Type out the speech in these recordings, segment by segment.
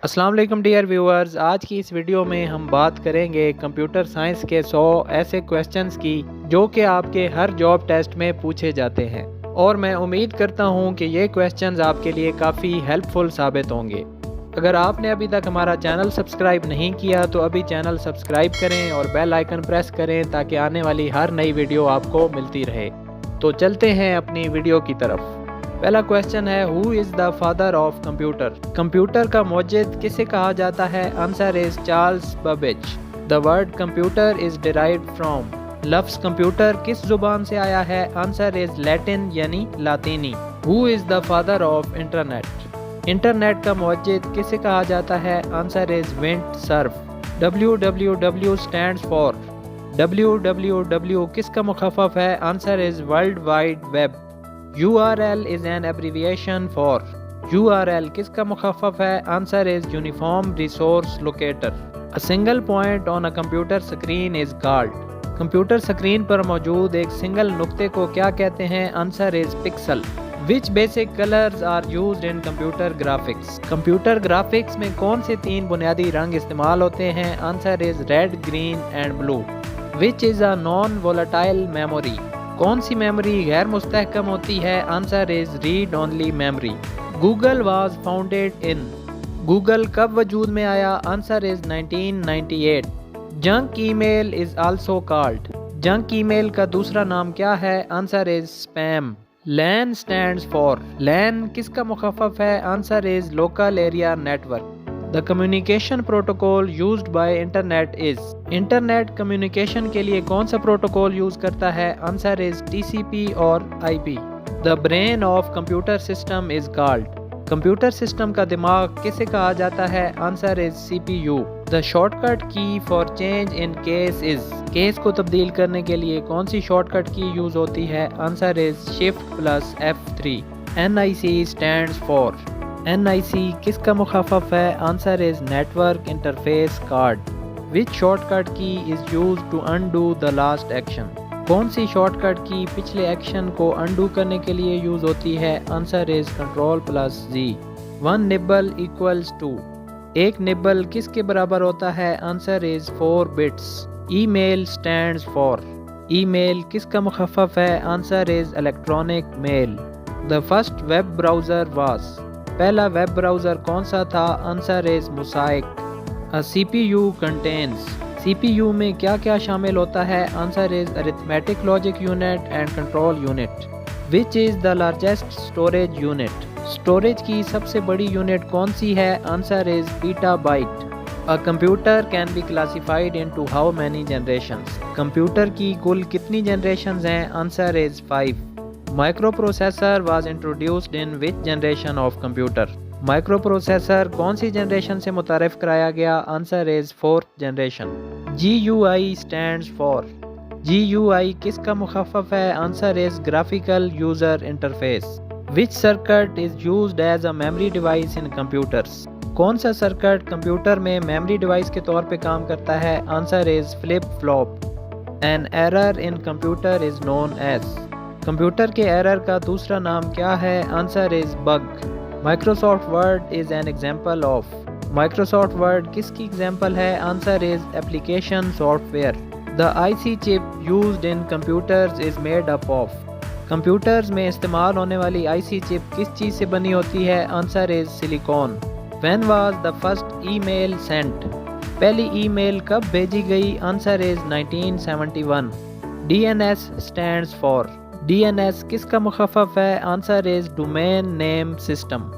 السلام علیکم dear viewers, آج کی اس ویڈیو میں ہم بات کریں گے کمپیوٹر سائنس کے 100 ایسے کویسچنز کی جو کہ آپ کے ہر جاب ٹیسٹ میں پوچھے جاتے ہیں، اور میں امید کرتا ہوں کہ یہ کویسچنز آپ کے لیے کافی ہیلپ فل ثابت ہوں گے۔ اگر آپ نے ابھی تک ہمارا چینل سبسکرائب نہیں کیا تو ابھی چینل سبسکرائب کریں اور بیل آئیکن پریس کریں تاکہ آنے والی ہر نئی ویڈیو آپ کو ملتی رہے۔ تو چلتے ہیں اپنی ویڈیو کی طرف۔ پہلا کویسچن ہے who is the father of computer? Computer کا موجد کسے کہا جاتا ہے؟ Answer is Charles Babbage. The word computer is derived from? لفظ کمپیوٹر کس زبان سے آیا ہے؟ آنسر از لیٹن یعنی لاطینی۔ Who is the father of internet? Internet کا موجد کسے کہا جاتا ہے؟ Answer is Vint Cerf. www stands for؟ www کس کا مخفف ہے؟ Answer is world wide web. URL is an abbreviation for؟ URL کس کا مخفف ہے؟ Answer is Uniform Resource Locator۔ A single point on a computer screen is called؟ Computer screen پر موجود ایک سنگل نقطے کو کیا کہتے ہیں؟ Answer is pixel۔ Which basic colors are used in computer graphics؟ Computer graphics میں کون سے 3 بنیادی رنگ استعمال ہوتے ہیں؟ Answer is red, green and blue۔ Which is a non-volatile memory؟ کون سی میموری غیر مستحکم ہوتی ہے؟ Answer is read only memory. Google was founded in? Google کب وجود میں آیا؟ Answer is 1998۔ Junk email is also called? Junk email کا دوسرا نام کیا ہے؟ Answer is spam. LAN stands for? LAN کس کا مخفف ہے؟ Answer is local area network. The communication protocol used by internet is؟ Internet communication کے لیے کون سا پروٹوکول یوز کرتا ہے؟ آنسر از TCP اور IP۔ The brain of computer system is called؟ Computer system کا دماغ کسے کہا جاتا ہے؟ Answer is CPU۔ The shortcut key for change in case is؟ Case کو تبدیل کرنے کے لیے کون سی شارٹ کٹ کی یوز ہوتی ہے؟ Answer is Shift + F3۔ NIC stands for؟ NIC کس کا مخفف ہے؟ Answer is network interface card. Which shortcut key is used to undo the last action؟ کون سی شارٹ کٹ کی پچھلے ایکشن کو انڈو کرنے کے لیے یوز ہوتی ہے؟ Answer is Ctrl+Z۔ 1 nibble equals to؟ ایک نبل کس کے برابر ہوتا ہے؟ Answer is 4 bits۔ Email stands for؟ Email کس کا مخفف ہے؟ Answer is electronic mail. The first web browser was؟ پہلا ویب براؤزر کون سا تھا؟ Answer is Mosaic. CPU contains؟ CPU میں کیا کیا شامل ہوتا ہے؟ Answer is arithmetic logic unit and control unit۔ Which is the largest storage unit؟ Storage کی سب سے بڑی یونٹ کون سی ہے؟ Answer is petabyte. A computer can be classified into how many generations؟ کمپیوٹر کی کل کتنی جنریشنز ہیں؟ Answer is 5۔ Microprocessor was introduced in which generation of computer? Microprocessor کون سی جنریشن سے متعارف کرایا گیا؟ Answer is 4th generation. GUI stands for? GUI کس کا مخفف ہے؟ Answer is graphical user interface. Which circuit is used as a memory device in computers? کون سا سرکٹ کمپیوٹر میں میموری ڈیوائس کے طور پہ کام کرتا ہے؟ Answer is flip flop. An error in computer is known as؟ Computer کے ایرر کا دوسرا نام کیا ہے؟ Answer is bug. Microsoft Word is an example of? Microsoft Word کس کی ایگزامپل ہے؟ Answer is application software. The IC chip used in computers is made up of? Computers میں استعمال ہونے والی IC چپ کس چیز سے بنی ہوتی ہے؟ Answer is silicon. When was the first email sent? پہلی ای میل کب بھیجی گئی؟ Answer is 1971۔ DNS stands for? DNS کس کا مخفف ہے؟ Answer is domain name system.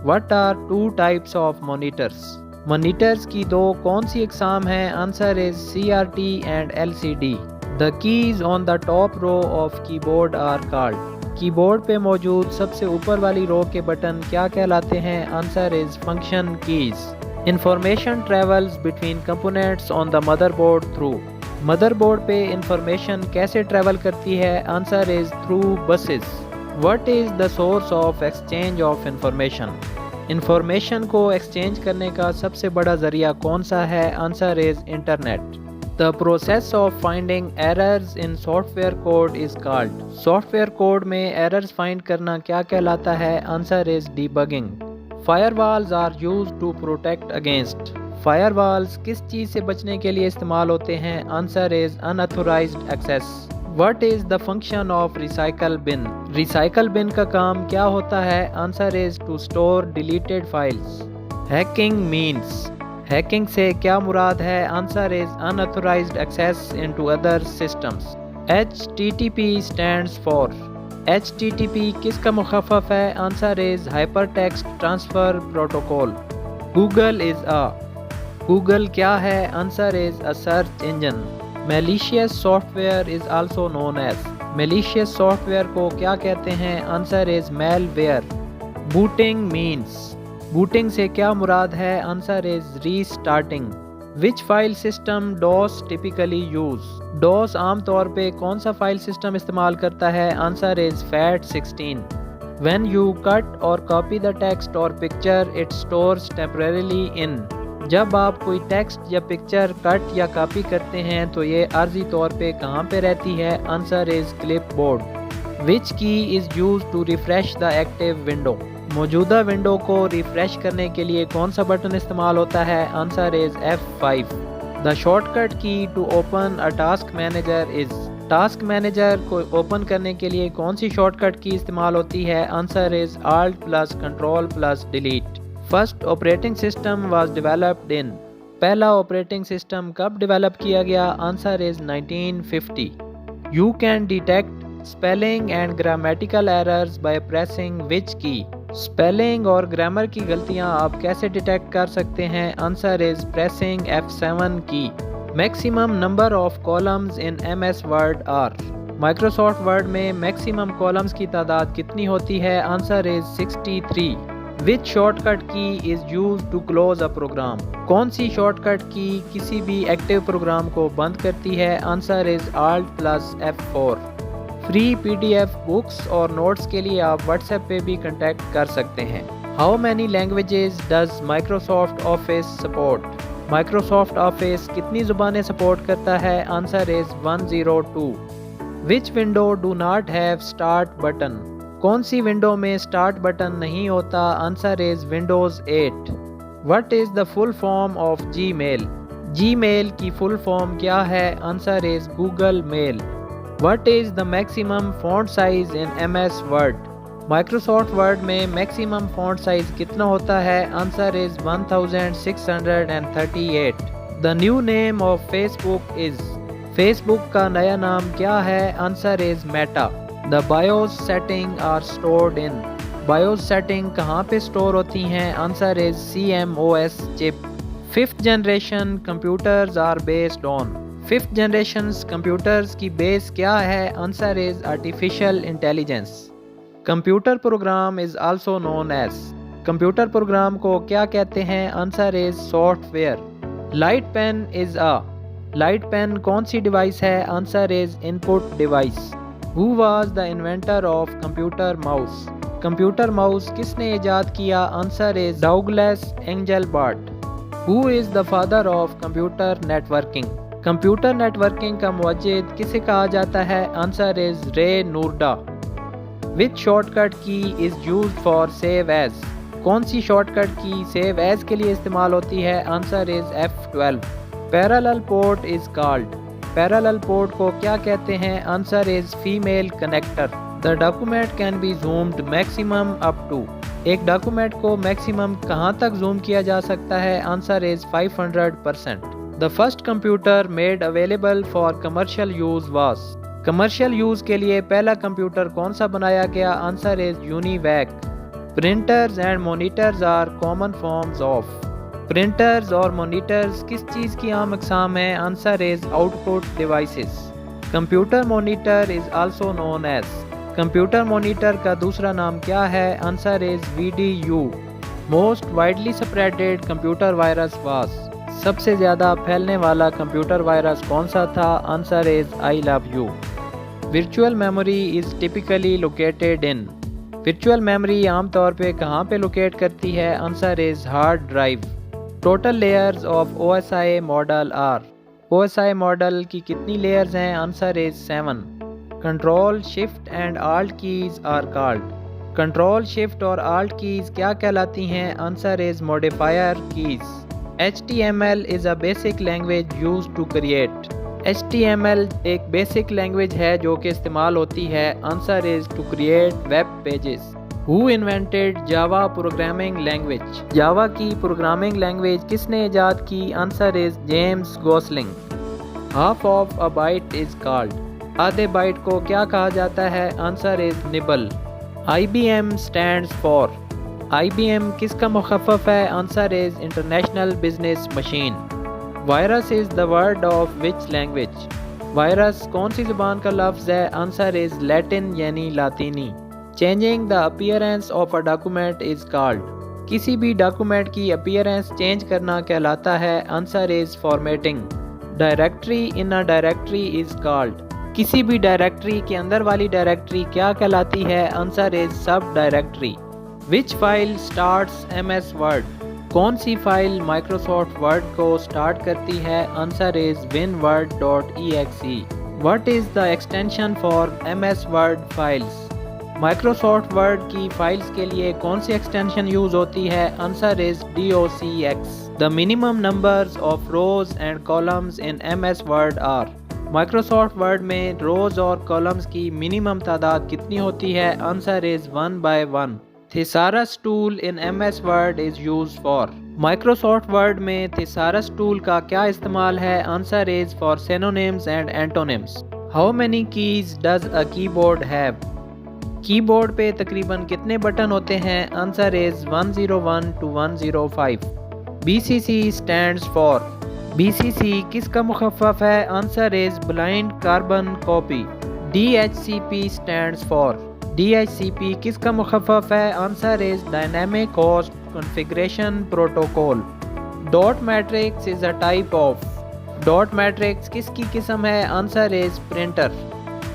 What are 2 types of monitors؟ Monitors کی 2 کون سی اقسام ہیں؟ Answer is CRT and LCD۔ The keys on the top row of keyboard are called؟ کی بورڈ پہ موجود سب سے اوپر والی رو کے بٹن کیا کہلاتے ہیں؟ Answer is function keys. Information travels between components on the motherboard through؟ Mother board پہ انفارمیشن کیسے ٹریول کرتی ہے؟ Answer is through buses. What is the source of exchange of information? Information کو ایکسچینج کرنے کا سب سے بڑا ذریعہ کون سا ہے؟ Answer is internet. The process of finding errors in software code is called؟ Software code میں ایررز فائنڈ کرنا کیا کہلاتا ہے؟ Answer is debugging۔ Firewalls are used to protect against. Firewalls کس چیز سے بچنے کے لیے استعمال ہوتے ہیں؟ Answer is unauthorized access. What is the function of recycle bin? Recycle bin کا کام کیا ہوتا ہے؟ Answer is to store deleted files. Hacking means. Hacking سے کیا مراد ہے؟ Answer is unauthorized access into other systems. HTTP stands for. HTTP کس کا مخفف ہے؟ Answer is Hypertext Transfer Protocol. Google is a. Google کیا ہے؟ Answer is a search engine. Malicious software is also known as. Malicious software کو کیا کہتے ہیں؟ Answer is malware. Booting means. Booting سے کیا مراد ہے؟ Answer is restarting. Which file system DOS typically use? DOS عام طور پہ کون سا فائل سسٹم استعمال کرتا ہے؟ Answer is FAT16. When you cut or copy the text or picture, it stores temporarily in. جب آپ کوئی ٹیکسٹ یا پکچر کٹ یا کاپی کرتے ہیں تو یہ عارضی طور پہ کہاں پہ رہتی ہے؟ Answer is clipboard. Which key is used to refresh the active window? موجودہ ونڈو کو ریفریش کرنے کے لیے کون سا بٹن استعمال ہوتا ہے؟ Answer is F5. The shortcut key to open a task manager is. Task manager کو اوپن کرنے کے لیے کون سی شارٹ کٹ کی استعمال ہوتی ہے؟ Answer is Alt plus Control plus Delete. First operating system was developed in. پہلا آپریٹنگ سسٹم کب ڈیولپ کیا گیا؟ Answer is 1950. You can detect spelling and grammatical errors by pressing which key? Spelling اور grammar کی غلطیاں آپ کیسے detect کر سکتے ہیں؟ Answer is pressing F7 key. Maximum number of columns in MS Word are. Microsoft Word میں maximum columns کی تعداد کتنی ہوتی ہے؟ Answer is 63. Which shortcut key is used to close a program? کون سی شارٹ کٹ کی کسی بھی ایکٹیو پروگرام کو بند کرتی ہے؟ Answer is Alt plus F4. Free PDF books اور نوٹس کے لیے آپ واٹس ایپ پہ بھی کنٹیکٹ کر سکتے ہیں. How many languages does Microsoft Office support? Microsoft Office کتنی زبانیں سپورٹ کرتا ہے؟ Answer is 102. Which window do not have start button? کون سی ونڈو میں اسٹارٹ بٹن نہیں ہوتا؟ Answer is Windows 8. What is the full form of Gmail? Gmail کی full form کیا ہے؟ Answer is Google Mail. What is the maximum font size in MS Word? Microsoft Word میں maximum font size کتنا ہوتا ہے؟ Answer is 1638. The new name of Facebook is. Facebook کا نیا نام کیا ہے؟ Answer is Meta. The BIOS setting are stored in. BIOS setting کہاں پہ اسٹور ہوتی ہیں؟ Answer is CMOS chip. Fifth generation computers are based on. Fifth generations computers کی بیس کیا ہے؟ Answer is artificial intelligence. Computer program is also known as. Computer program کو کیا کہتے ہیں؟ Answer is software. Light pen is a. Light pen کون سی device ہے؟ Answer is input device. Who was the inventor of computer mouse? Computer mouse کس نے ایجاد کیا؟ Answer is Douglas Engelbart. Who is the father of computer networking? Computer networking کا موجد کسے کہا جاتا ہے؟ Answer is Ray Noorda. Which shortcut key is used for save as? کون سی شارٹ کٹ کی save as کے لیے استعمال ہوتی ہے؟ Answer is F12. Parallel port is called. Parallel port کو کیا کہتے ہیں؟ Answer is female connector. The document can be zoomed maximum up to. ایک ڈاکومنٹ کو میکسیمم کہاں تک زوم کیا جا سکتا ہے؟ Answer is 500%. The first computer made available for commercial use was. Commercial use کے لیے پہلا کمپیوٹر کون سا بنایا گیا؟ Answer is UNIVAC. Printers and monitors are common forms of. Printers اور مانیٹرز کس چیز کی عام اقسام ہیں؟ Answer is output devices. Computer monitor is also known as. Computer monitor کا دوسرا نام کیا ہے؟ Answer is VDU. Most widely spreaded computer virus was. سب سے زیادہ پھیلنے والا کمپیوٹر وائرس کون سا تھا؟ Answer is I love you. Virtual memory is typically located in. Virtual memory عام طور پہ کہاں پہ لوکیٹ کرتی ہے؟ Answer is hard drive. Total layers of OSI model are. OSI model کی کتنی layers ہیں؟ Answer is 7. Control, Shift and Alt keys are called. Control shift اور آلٹ کیز کیا کہلاتی ہیں؟ Answer is modifier keys. HTML is a basic language used to create۔ HTML ایک basic language ہے جو کہ استعمال ہوتی ہے۔ Answer is to create web pages۔ Who invented Java programming language؟ جاوا کی پروگرامنگ لینگویج کس نے ایجاد کی؟ Answer is James Gosling. Half of a byte is called۔ آدھے بائٹ کو کیا کہا جاتا ہے؟ Answer is nibble۔ IBM stands for۔ IBM کس کا مخفف ہے؟ Answer is international business machine. Virus is the word of which language؟ Virus کون سی زبان کا لفظ ہے؟ آنسر از لیٹن یعنی لاطینی۔ Changing the appearance of a document is called۔ کسی بھی ڈاکومنٹ کی اپیئرنس چینج کرنا کہلاتا ہے۔ Answer is formatting. Directory in a directory is called۔ کسی بھی ڈائریکٹری کے اندر والی ڈائریکٹری کیا کہلاتی ہے؟ Answer is sub directory. Which file starts MS Word؟ کون سی فائل مائکروسافٹ ورڈ کو سٹارٹ کرتی ہے؟ Answer is winword.exe۔ What is the extension for MS Word files؟ Microsoft word کی فائلز کے لیے کون سی ایکسٹینشن یوز ہوتی ہے؟ Answer is docx۔ The minimum numbers of rows and columns in MS Word are۔ Microsoft word میں روز اور columns کی minimum تعداد کتنی ہوتی ہے؟ Answer is 1/1۔ Thesaurus tool in MS Word is used for۔ Microsoft word میں Thesaurus tool کا کیا استعمال ہے؟ Answer is for synonyms and antonyms۔ How many keys does a keyboard have؟ کی بورڈ پہ تقریباً کتنے بٹن ہوتے ہیں؟ Answer is 101 to 105۔ BCC stands for۔ BCC کس کا مخفف ہے؟ Answer is blind carbon copy. DHCP stands for۔ DHCP کس کا مخفف ہے؟ Answer is dynamic host configuration protocol. Dot matrix is a type of. Dot matrix کس کی قسم ہے؟ Answer is printer.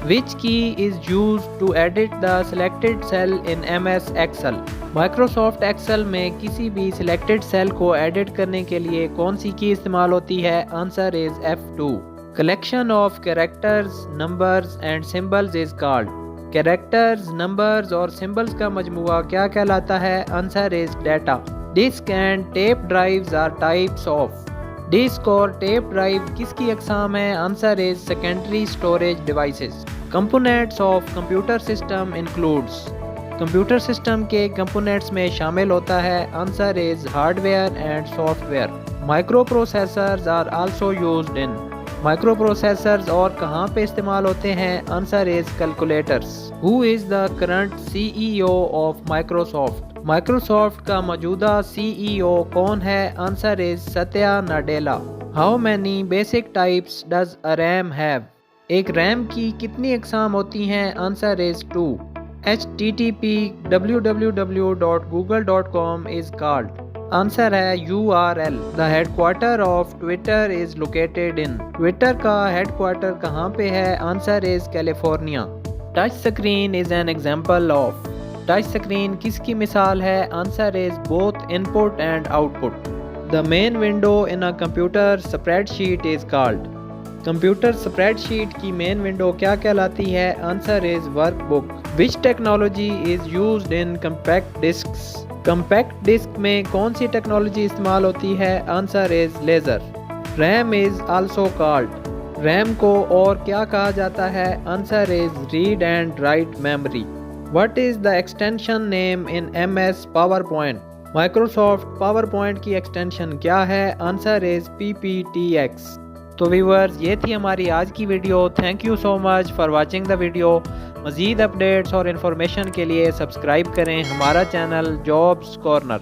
Which key is used to edit the selected cell in MS Excel؟ Microsoft Excel میں کسی بھی selected cell کو edit کرنے کے لیے کون سی کی استعمال ہوتی ہے؟ Answer is F2۔ Collection of characters, numbers and symbols is called۔ Characters, numbers اور سمبلز کا مجموعہ کیا کہلاتا ہے؟ Answer is data. Disk and tape drives are types of۔ Disk اور ٹیپ ڈرائیو کس کی اقسام ہیں؟ Answer is secondary storage devices. Components of computer system includes. Computer system کے کمپوننٹس میں شامل ہوتا ہے۔ Answer is hardware and software. Microprocessors are also used in. Microprocessors اور کہاں پہ استعمال ہوتے ہیں؟ Answer is calculators. Who is the current CEO of Microsoft? Microsoft کا موجودہ CEO کون ہے؟ Answer is Satya Nadella. How many basic types does a RAM have? ایک ریم کی کتنی اقسام ہوتی ہیں؟ Answer is 2۔ HTTP www.google.com is called۔ Answer ہے URL۔ The headquarter of Twitter is located in۔ Twitter کا ہیڈ کوارٹر کہاں پہ ہے؟ Answer is California. Touch screen is an example of. Touch screen کس کی مثال ہے؟ Answer is both input and output. The main window in a computer spreadsheet is called۔ Computer spreadsheet کی main window کیا کہلاتی ہے؟ Answer is workbook. Which technology is used in compact discs? Compact disc میں کون سی technology استعمال ہوتی ہے؟ Answer is laser. RAM is also called. RAM کو اور کیا کہا جاتا ہے؟ Answer is read and write memory. What is the extension name in MS PowerPoint? Microsoft PowerPoint کی ایکسٹینشن کیا ہے؟ Answer is PPTX۔ تو ویورز، یہ تھی ہماری آج کی video. Thank you so much for watching the video. مزید اپڈیٹس اور انفارمیشن کے لیے سبسکرائب کریں ہمارا چینل جابس کارنر۔